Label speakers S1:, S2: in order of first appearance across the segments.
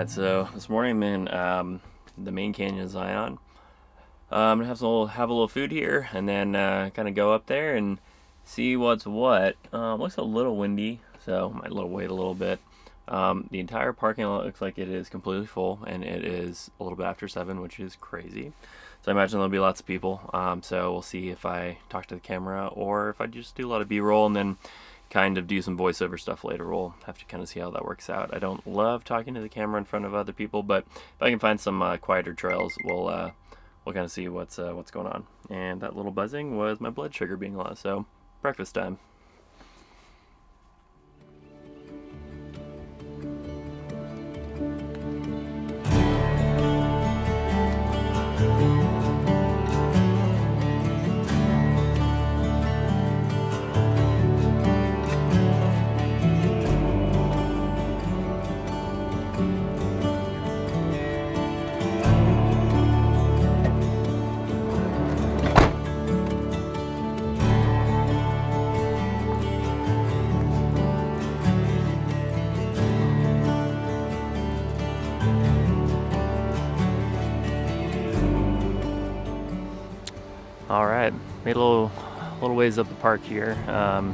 S1: Alright, so this morning I'm in the main canyon of Zion. I'm gonna have a little food here, and then kind of go up there and see what's what. Looks a little windy, so might wait a little bit. The entire parking lot looks like it is completely full, and it is a little bit after 7, which is crazy. So I imagine there'll be lots of people. So we'll see if I talk to the camera or if I just do a lot of B-roll and then kind of do some voiceover stuff later. We'll have to kind of see how that works out. I don't love talking to the camera in front of other people, but if I can find some quieter trails, we'll kind of see what's going on. And that little buzzing was my blood sugar being low. So breakfast time. All right, made a little ways up the park here. Yeah,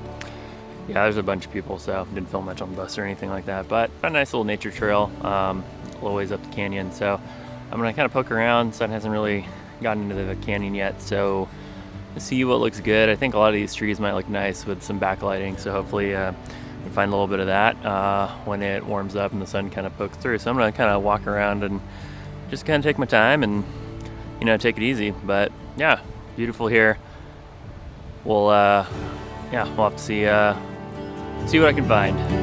S1: there's a bunch of people, so didn't film much on the bus or anything like that. But a nice little nature trail, a little ways up the canyon. So I'm gonna kind of poke around. Sun hasn't really gotten into the canyon yet, so see what looks good. I think a lot of these trees might look nice with some backlighting, so hopefully we can find a little bit of that when it warms up and the sun kind of pokes through. So I'm gonna kind of walk around and just kind of take my time and take it easy. But yeah, beautiful here. We'll have to see what I can find.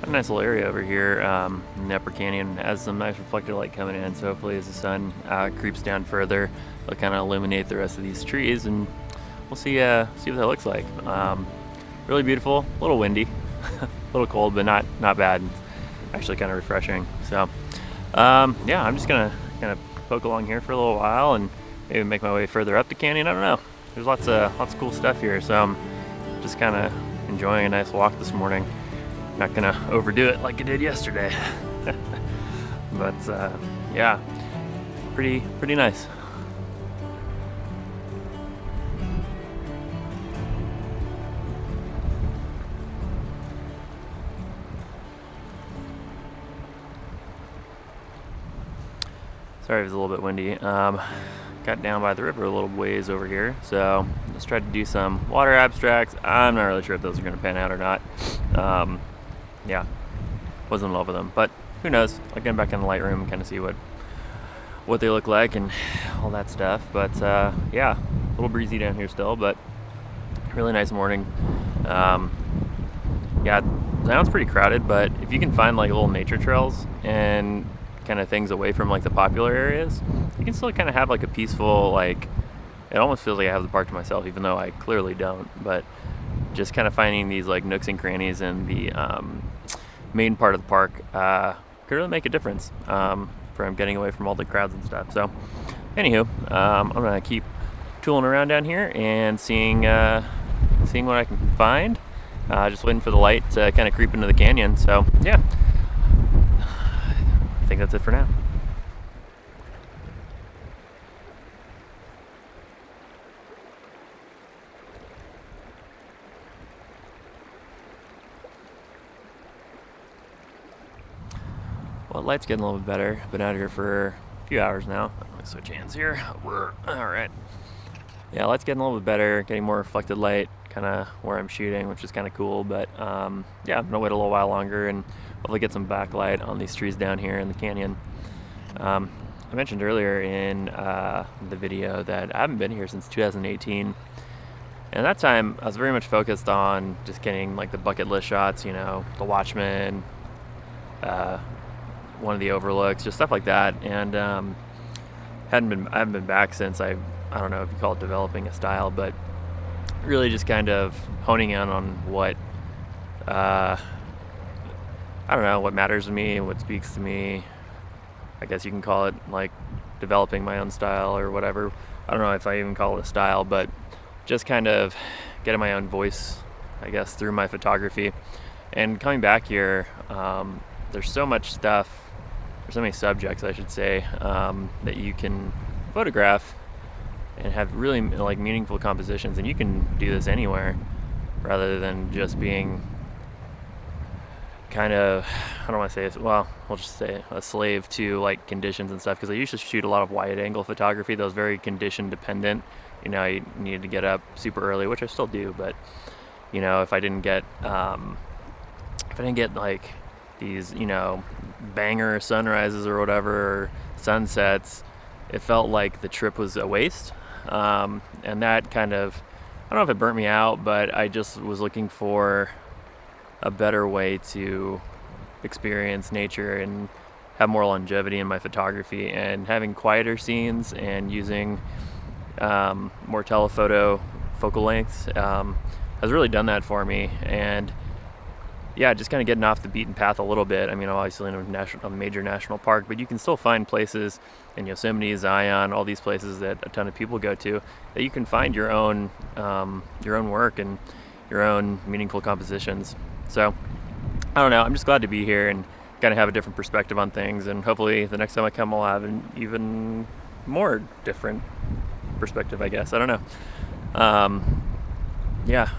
S1: A nice little area over here in the upper canyon. Has some nice reflected light coming in, so hopefully as the sun creeps down further, it'll kind of illuminate the rest of these trees, and we'll see what that looks like. Really beautiful, a little windy, a little cold, but not bad. Actually kind of refreshing. So yeah, I'm just gonna kind of poke along here for a little while and maybe make my way further up the canyon. I don't know. There's lots of cool stuff here, so I'm just kind of enjoying a nice walk this morning. Not gonna overdo it like I did yesterday. But yeah, pretty nice. Sorry, it was a little bit windy. Got down by the river a little ways over here, so let's try to do some water abstracts. I'm not really sure if those are gonna pan out or not. Yeah, wasn't in love with them, but who knows? I'll get back in the Lightroom and kind of see what they look like and all that stuff. But yeah, a little breezy down here still, but really nice morning. Yeah, Zion's pretty crowded, but if you can find like little nature trails and kind of things away from like the popular areas, you can still kind of have like a peaceful, like, it almost feels like I have the park to myself, even though I clearly don't. But just kind of finding these like nooks and crannies in the main part of the park could really make a difference from getting away from all the crowds and stuff. So anywho, I'm gonna keep tooling around down here and seeing what I can find. Just waiting for the light to kind of creep into the canyon. So yeah, I think that's it for now. Well, light's getting a little bit better. Been out here for a few hours now. Let me switch hands here. All right. Yeah, light's getting a little bit better. Getting more reflected light, kind of where I'm shooting, which is kind of cool. But yeah, I'm gonna wait a little while longer and hopefully get some backlight on these trees down here in the canyon. I mentioned earlier in the video that I haven't been here since 2018. And at that time, I was very much focused on just getting like the bucket list shots, you know, the Watchmen, one of the overlooks, just stuff like that. And I haven't been back since. I don't know if you call it developing a style, but really just kind of honing in on what I don't know, what matters to me and what speaks to me. I guess you can call it like developing my own style or whatever. I don't know if I even call it a style, but just kind of getting my own voice, I guess, through my photography. And coming back here, there's so much stuff, there's so many subjects, I should say, that you can photograph and have really like meaningful compositions. And you can do this anywhere rather than just being kind of, I don't want to say it, well, we'll just say a slave to like conditions and stuff, because I used to shoot a lot of wide angle photography that was very condition dependent. You know, I needed to get up super early, which I still do, but you know, if I didn't get like these, you know, banger sunrises or whatever, or sunsets, it felt like the trip was a waste. And that kind of, I don't know if it burnt me out, but I just was looking for a better way to experience nature and have more longevity in my photography. And having quieter scenes and using more telephoto focal lengths has really done that for me. And yeah, just kind of getting off the beaten path a little bit. I mean, I'm obviously in a major national park, but you can still find places in Yosemite, Zion, all these places that a ton of people go to, that you can find your own work and your own meaningful compositions. So I don't know, I'm just glad to be here and kind of have a different perspective on things, and hopefully the next time I come I'll have an even more different perspective, I guess. I don't know. Yeah,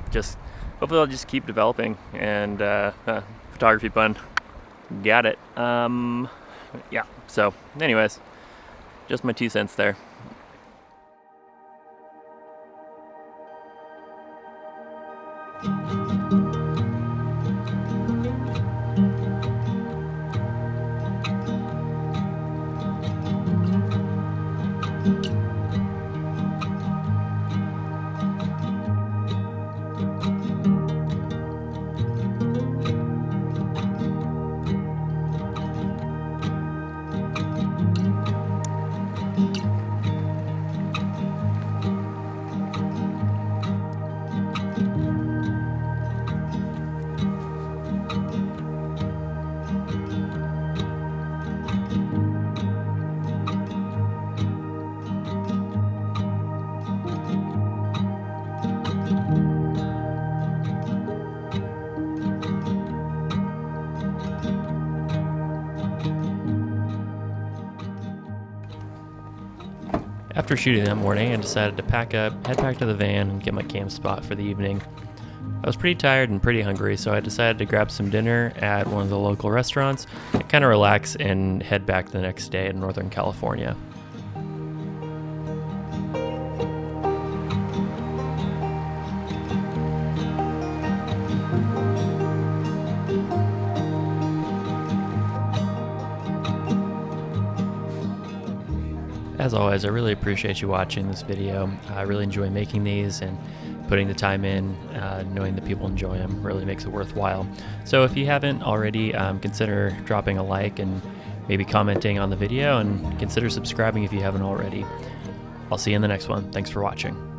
S1: just hopefully I'll just keep developing. And photography pun, got it. Yeah, so anyways, just my 2 cents there. After shooting that morning, I decided to pack up, head back to the van, and get my camp spot for the evening. I was pretty tired and pretty hungry, so I decided to grab some dinner at one of the local restaurants and kind of relax and head back the next day in Northern California. As always, I really appreciate you watching this video. I really enjoy making these, and putting the time in, knowing that people enjoy them really makes it worthwhile. So if you haven't already, consider dropping a like and maybe commenting on the video, and consider subscribing if you haven't already. I'll see you in the next one. Thanks for watching.